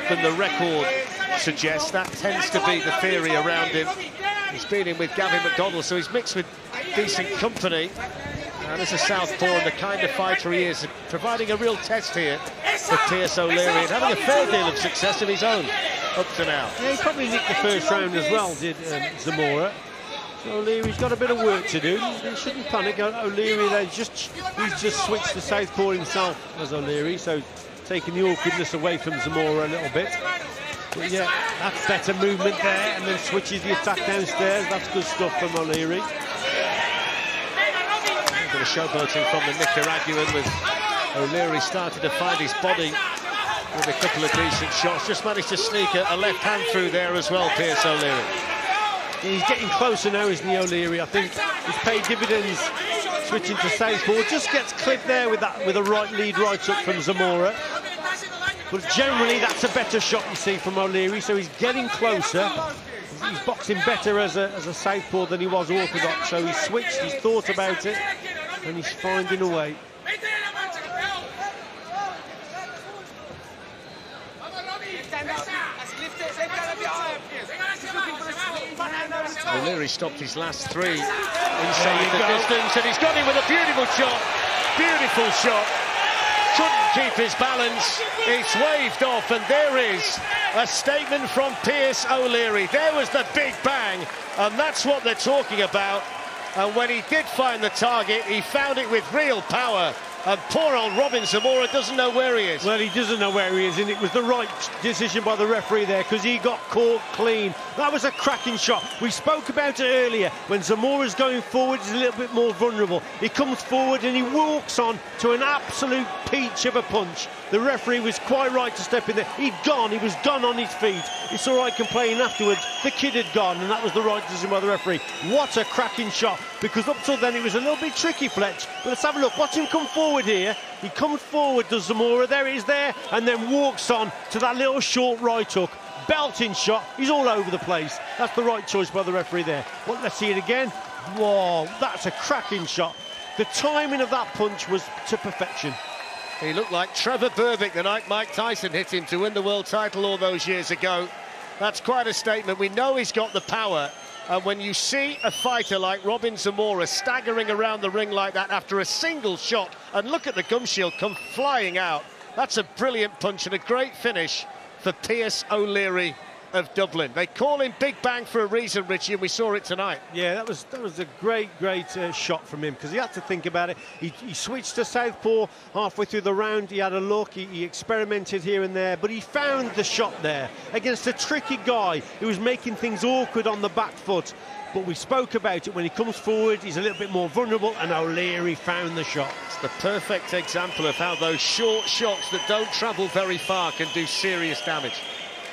than the record suggests. That tends to be the theory around him. He's been in with Gavin McDonald, so he's mixed with decent company. And as a southpaw and the kind of fighter he is, providing a real test here for Pierce O'Leary and having a fair deal of success of his own up to now. Yeah, he probably nicked the first round as well, did Zamora. So O'Leary's got a bit of work to do. He shouldn't panic. O'Leary, he's just switched to southpaw himself as O'Leary, so taking the awkwardness away from Zamora a little bit. But yeah, that's better movement there, and then switches the attack downstairs. That's good stuff from O'Leary. A bit of showboating from the Nicaraguan, with O'Leary starting to find his body with a couple of decent shots. Just managed to sneak a left hand through there as well, Pierce O'Leary. He's getting closer now, isn't he, O'Leary? I think he's paid dividends switching to southpaw. Just gets clipped there with a right lead right up from Zamora. But generally, that's a better shot you see from O'Leary, so he's getting closer. He's boxing better as a southpaw than he was orthodox, so he's switched, he's thought about it, and he's finding a way. O'Leary stopped his last three inside the distance, and he's got him with a beautiful shot. Beautiful shot. Couldn't keep his balance. It's waved off, and there is a statement from Pierce O'Leary. There was the big bang, and that's what they're talking about. And when he did find the target, he found it with real power. And poor old Robin Zamora doesn't know where he is. Well, he doesn't know where he is, and it was the right decision by the referee there, because he got caught clean. That was a cracking shot. We spoke about it earlier. When Zamora's going forward, he's a little bit more vulnerable. He comes forward and he walks on to an absolute peach of a punch. The referee was quite right to step in there. He was gone on his feet. It's all right complaining afterwards. The kid had gone, and that was the right decision by the referee. What a cracking shot, because up till then it was a little bit tricky, Fletch. But let's have a look. Watch him come forward here. He comes forward, does Zamora. There he is there, and then walks on to that little short right hook. Belting shot. He's all over the place. That's the right choice by the referee there. Well, let's see it again. Whoa, that's a cracking shot. The timing of that punch was to perfection. He looked like Trevor Berbick the night Mike Tyson hit him to win the world title all those years ago. That's quite a statement. We know he's got the power. And when you see a fighter like Robin Zamora staggering around the ring like that after a single shot, and look at the gum shield come flying out, that's a brilliant punch and a great finish for Pierce O'Leary of Dublin. They call him Big Bang for a reason, Richie, and we saw it tonight. Yeah, that was a great shot from him, because he had to think about it. He switched to southpaw halfway through the round. He had a look, he experimented here and there, but he found the shot there against a tricky guy who was making things awkward on the back foot. But we spoke about it. When he comes forward, he's a little bit more vulnerable, and O'Leary found the shot. It's the perfect example of how those short shots that don't travel very far can do serious damage.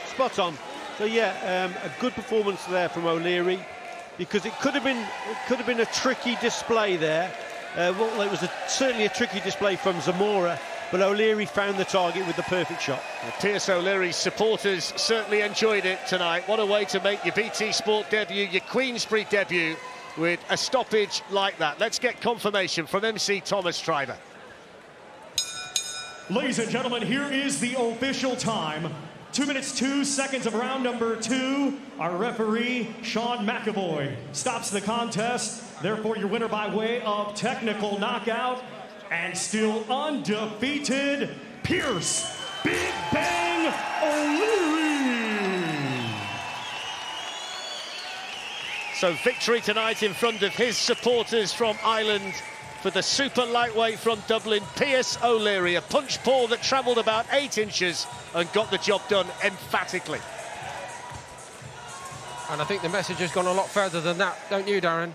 Spot on. So yeah, a good performance there from O'Leary, because it could have been a tricky display there. Well, it was certainly a tricky display from Zamora, but O'Leary found the target with the perfect shot. Well, Pierce O'Leary's supporters certainly enjoyed it tonight. What a way to make your BT Sport debut, your Queensbury debut, with a stoppage like that. Let's get confirmation from MC Thomas Triver. Ladies and gentlemen, here is the official time. 2 minutes, 2 seconds of round number 2. Our referee, Sean McAvoy, stops the contest. Therefore, your winner by way of technical knockout, and still undefeated, Pierce Big Bang O'Leary. So victory tonight in front of his supporters from Ireland for the super lightweight from Dublin, Pierce O'Leary. A punch pull that travelled about 8 inches and got the job done emphatically. And I think the message has gone a lot further than that, don't you, Darren?